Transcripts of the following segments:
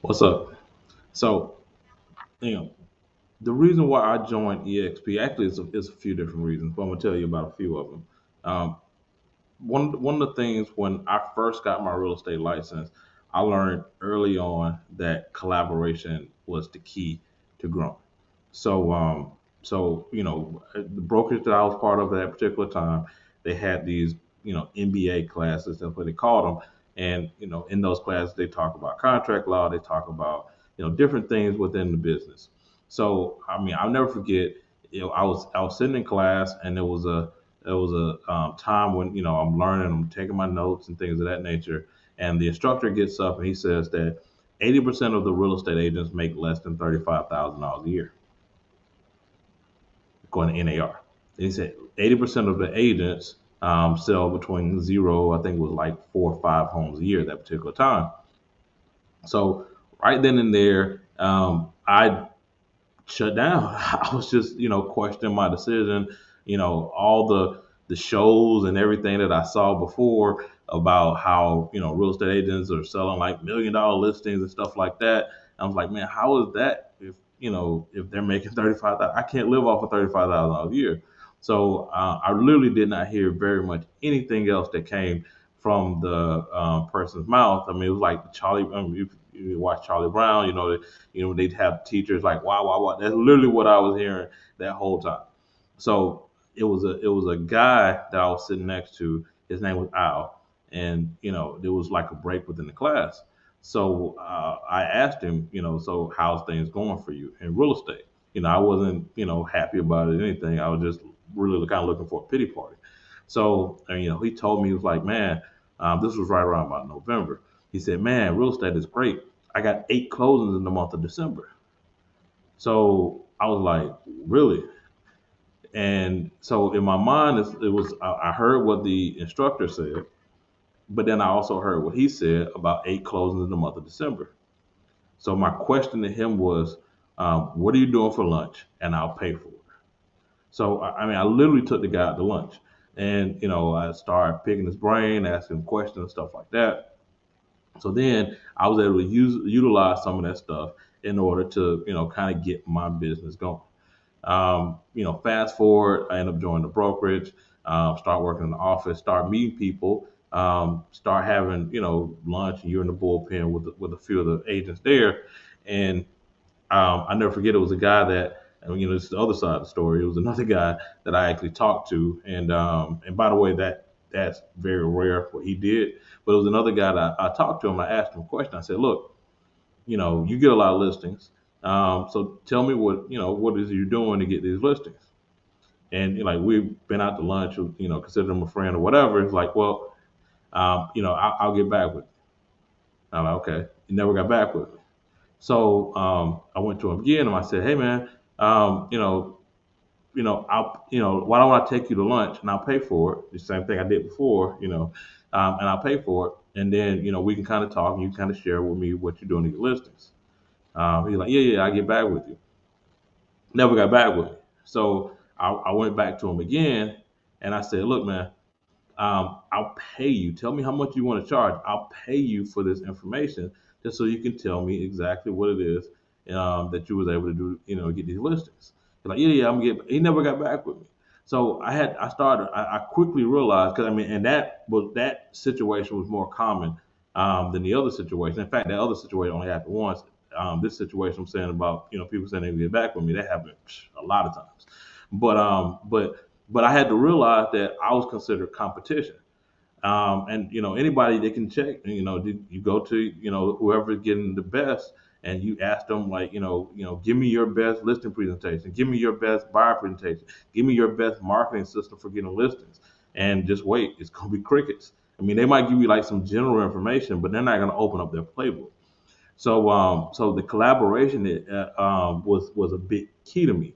What's up? So, you know, the reason why I joined EXP actually is a few different reasons, but I'm gonna tell you about a few of them. Um, one of the things when I first got my real estate license, I learned early on that collaboration was the key to growing. So, the brokerage that I was part of at that particular time, they had these MBA classes. That's what they called them. And in those classes, they talk about contract law. They talk about different things within the business. So, I mean, I'll never forget. I was sitting in class, and there was a time when I'm learning, I'm taking my notes and things of that nature, and the instructor gets up and he says that 80% of the real estate agents make less than $35,000 a year, according to NAR. He said 80% of the agents sell between zero, I think it was like 4 or 5 homes a year at that particular time. So right then and there, I shut down. I was just, questioning my decision. All the shows and everything that I saw before about how real estate agents are selling like $1 million listings and stuff like that. I was like, man, how is that if they're making 35,000? I can't live off of $35,000 a year. So I literally did not hear very much anything else that came from the person's mouth. I mean, it was like Charlie. You watch Charlie Brown, they'd have teachers like wow, wow, wow. That's literally what I was hearing that whole time. So it was a guy that I was sitting next to. His name was Al, and there was like a break within the class. So I asked him, so how's things going for you in real estate? I wasn't happy about it or anything. I was just really kind of looking for a pity party. So and, he told me, he was like, man, this was right around about November. He said, man, real estate is great. I got 8 closings in the month of December. So I was like, really? And so in my mind, it was I heard what the instructor said, but then I also heard what he said about 8 closings in the month of December. So my question to him was, what are you doing for lunch? And I'll pay for it. So I mean, I literally took the guy out to lunch, and I started picking his brain, asking him questions and stuff like that. So then I was able to utilize some of that stuff in order to, kind of get my business going. Fast forward, I end up joining the brokerage, start working in the office, start meeting people, start having, lunch, and you're in the bullpen with a few of the agents there. And I never forget, it was a guy that, and, this is the other side of the story. It was another guy that I actually talked to, and by the way, that's very rare what he did. But it was another guy that I talked to him. I asked him a question. I said, "Look, you get a lot of listings. So tell me what is you doing to get these listings?" And like we've been out to lunch, consider him a friend or whatever. It's like, well, I'll get back with you. I'm like, okay. He never got back with me. So I went to him again and I said, hey man, um, you know, why don't I take you to lunch and I'll pay for it? The same thing I did before, and I'll pay for it. And then, we can kind of talk and you kind of share with me what you're doing to your listings. He's like, yeah, yeah, I'll get back with you. Never got back with me. So I went back to him again and I said, look, man, I'll pay you. Tell me how much you want to charge. I'll pay you for this information just so you can tell me exactly what it is that you was able to do, get these listings. He's like, yeah, yeah, I'm getting. He never got back with me. So I quickly realized, because I mean, and that situation was more common than the other situation. In fact, that other situation only happened once. This situation I'm saying about, people saying they would get back with me, that happened a lot of times. But I had to realize that I was considered competition. And anybody they can check. You go to whoever's getting the best, and you ask them like give me your best listing presentation, give me your best buyer presentation, give me your best marketing system for getting listings, and just wait. It's gonna be crickets. I mean, they might give you like some general information, but they're not gonna open up their playbook. So the collaboration was a big key to me.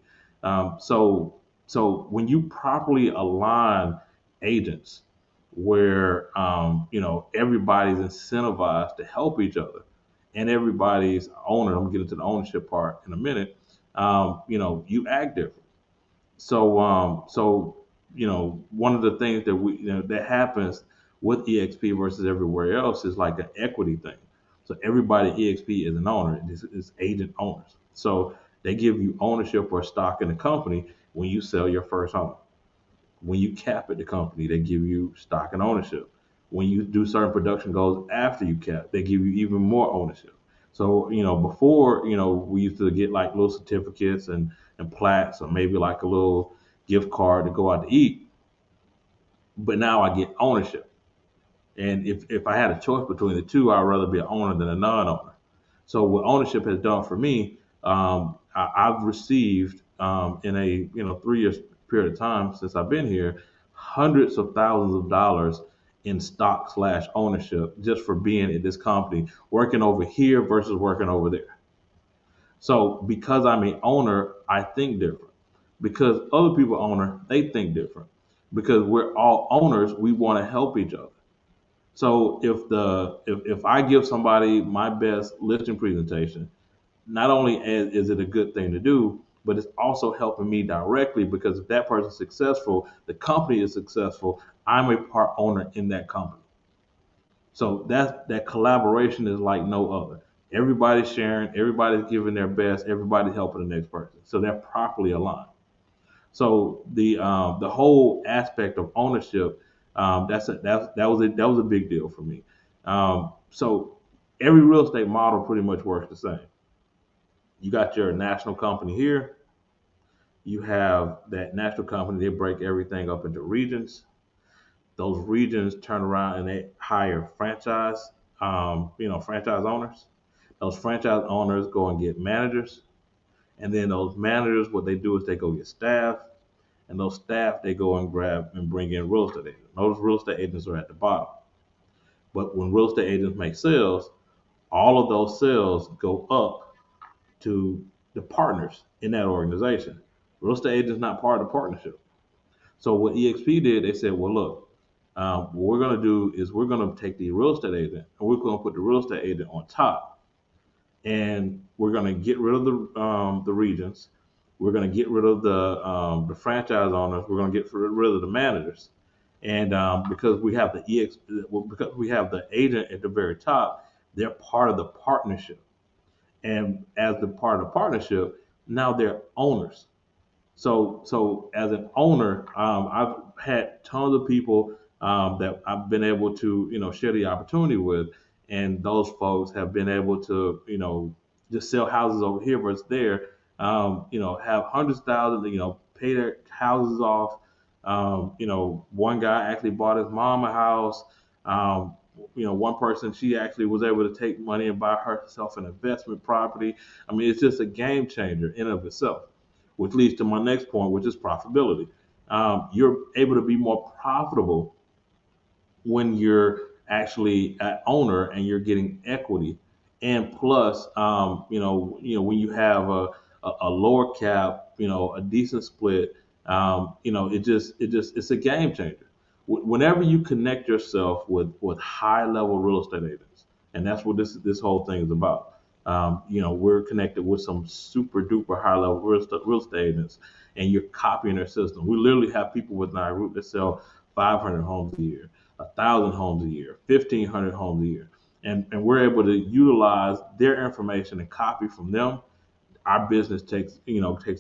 So when you properly align agents, where everybody's incentivized to help each other, and everybody's owner. I'm gonna get into the ownership part in a minute. You act different. So one of the things that that happens with EXP versus everywhere else is like an equity thing. So everybody at EXP is an owner. This is agent owners. So they give you ownership or stock in the company when you sell your first home. When you cap at the company, they give you stock and ownership. When you do certain production goals after you cap, they give you even more ownership. So, before, we used to get like little certificates and plaques or maybe like a little gift card to go out to eat. But now I get ownership. And if I had a choice between the two, I'd rather be an owner than a non-owner. So what ownership has done for me, I've received in a 3 years period of time since I've been here, hundreds of thousands of dollars in stock slash ownership just for being at this company, working over here versus working over there. So because I'm an owner, I think different. Because other people owner, they think different. Because we're all owners, we want to help each other. So if I give somebody my best listing presentation, not only is it a good thing to do, but it's also helping me directly because if that person's successful, the company is successful. I'm a part owner in that company. So that collaboration is like no other. Everybody's sharing, everybody's giving their best, everybody's helping the next person. So they're properly aligned. So the whole aspect of ownership, that was a big deal for me. So every real estate model pretty much works the same. You got your national company here. You have that national company. They break everything up into regions. Those regions turn around and they hire franchise owners. Those franchise owners go and get managers, and then those managers, what they do is they go get staff, and those staff they go and grab and bring in real estate agents. Those real estate agents are at the bottom. But when real estate agents make sales, all of those sales go up to the partners in that organization. Real estate agents not part of the partnership. So what EXP did, they said, well, look, what we're going to do is we're going to take the real estate agent and we're going to put the real estate agent on top, and we're going to get rid of the regions. We're going to get rid of the franchise owners. We're going to get rid of the managers, and because we have because we have the agent at the very top, they're part of the partnership. And as the part of the partnership, now they're owners. So as an owner, I've had tons of people that I've been able to, share the opportunity with, and those folks have been able to, just sell houses over here versus there, have hundreds of thousands, pay their houses off. One guy actually bought his mom a house. One person, she actually was able to take money and buy herself an investment property. I mean, it's just a game changer in and of itself, which leads to my next point, which is profitability. You're able to be more profitable when you're actually an owner and you're getting equity, and plus, when you have a lower cap, a decent split, it's a game changer. Whenever you connect yourself with high level real estate agents, and that's what this whole thing is about. We're connected with some super duper high level real estate agents, and you're copying their system. We literally have people within our group that sell 500 homes a year, 1,000 homes a year, 1,500 homes a year, and we're able to utilize their information and copy from them. Our business takes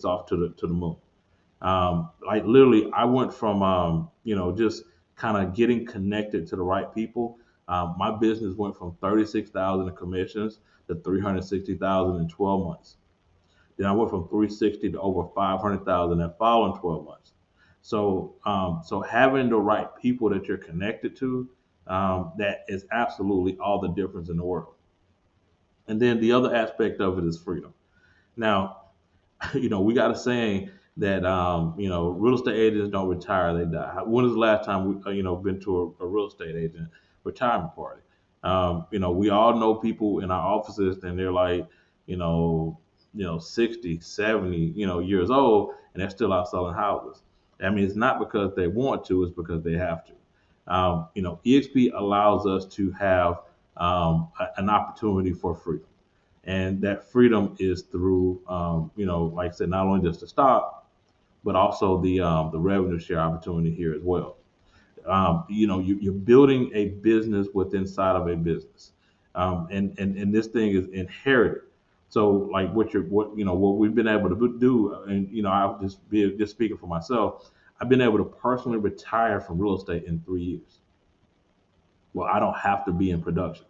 off to the moon. Like literally, I went from just kind of getting connected to the right people. My business went from 36,000 in commissions to 360,000 in 12 months. Then I went from 360 to over 500,000 that following 12 months. So having the right people that you're connected to, that is absolutely all the difference in the world. And then the other aspect of it is freedom. Now, we got a saying that real estate agents don't retire, they die. When was the last time we been to a real estate agent retirement party? We all know people in our offices and they're like, you know, 60, 70, years old, and they're still out selling houses. I mean, it's not because they want to, it's because they have to. EXP allows us to have an opportunity for freedom. And that freedom is through, like I said, not only just the stock, but also the revenue share opportunity here as well. You're building a business within inside of a business. and this thing is inherited. So like what we've been able to do, and I'll just speaking for myself. I've been able to personally retire from real estate in 3 years. Well, I don't have to be in production,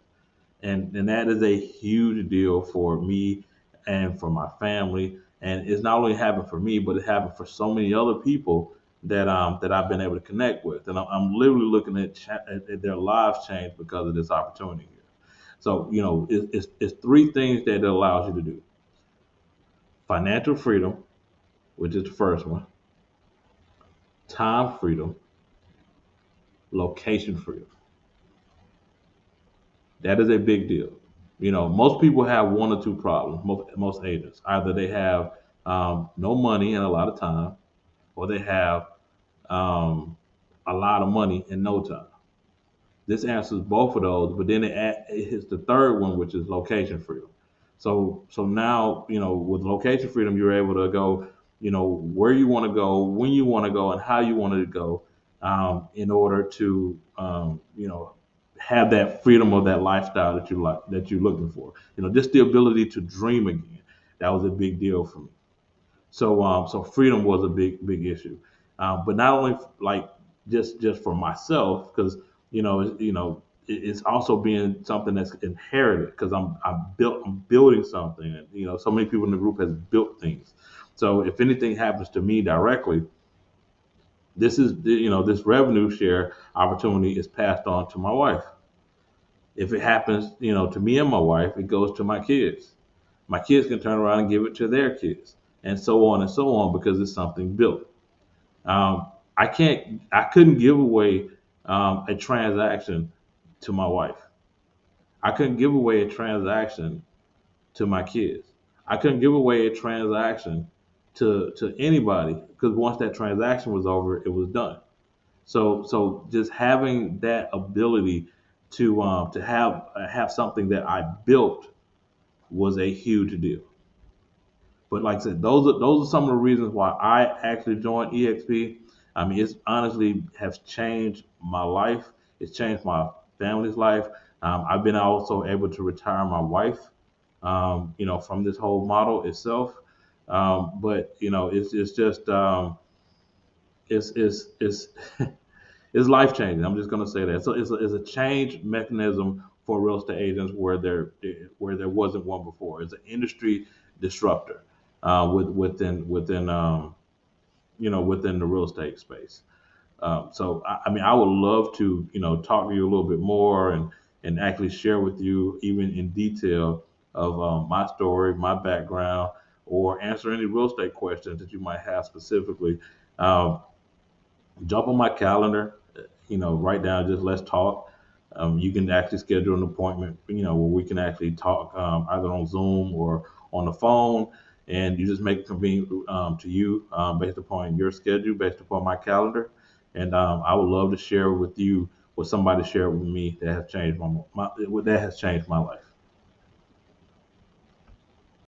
and that is a huge deal for me and for my family. And it's not only happened for me, but it happened for so many other people that I've been able to connect with, and I'm literally looking at their lives change because of this opportunity here. So it's three things that it allows you to do: financial freedom, which is the first one; time freedom; location freedom. That is a big deal. Most people have one or two problems. Most agents, either they have no money and a lot of time, or they have um, a lot of money and no time. This answers both of those, but then it hits the third one, which is location freedom. So now, with location freedom, you're able to go, where you want to go, when you want to go, and how you want to go, in order to, have that freedom of that lifestyle that you like, that you're looking for. Just the ability to dream again. That was a big deal for me. So freedom was a big issue, but not only like just for myself, because it's also being something that's inherited, because I'm building something, and so many people in the group has built things. So if anything happens to me directly, this revenue share opportunity is passed on to my wife. If it happens, to me and my wife, it goes to my kids. My kids can turn around and give it to their kids, and so on and so on, because it's something built. Um, I couldn't give away a transaction to my wife. I couldn't give away a transaction to my kids. I couldn't give away a transaction to anybody, because once that transaction was over, it was done. So just having that ability to have something that I built was a huge deal. But like I said, those are some of the reasons why I actually joined EXP. I mean, it's honestly has changed my life. It's changed my family's life. I've been also able to retire my wife, from this whole model itself. But it's just it's it's life changing. I'm just going to say that. So it's a change mechanism for real estate agents where there wasn't one before. It's an industry disruptor within the real estate space. So I mean, I would love to talk to you a little bit more and actually share with you even in detail of my story, my background, or answer any real estate questions that you might have specifically. Um, Jump on my calendar, write down just let's talk. You can actually schedule an appointment, where we can actually talk, either on Zoom or on the phone, and you just make it convenient to you, based upon your schedule, based upon my calendar. And I would love to share with you what somebody shared with me that has changed my life.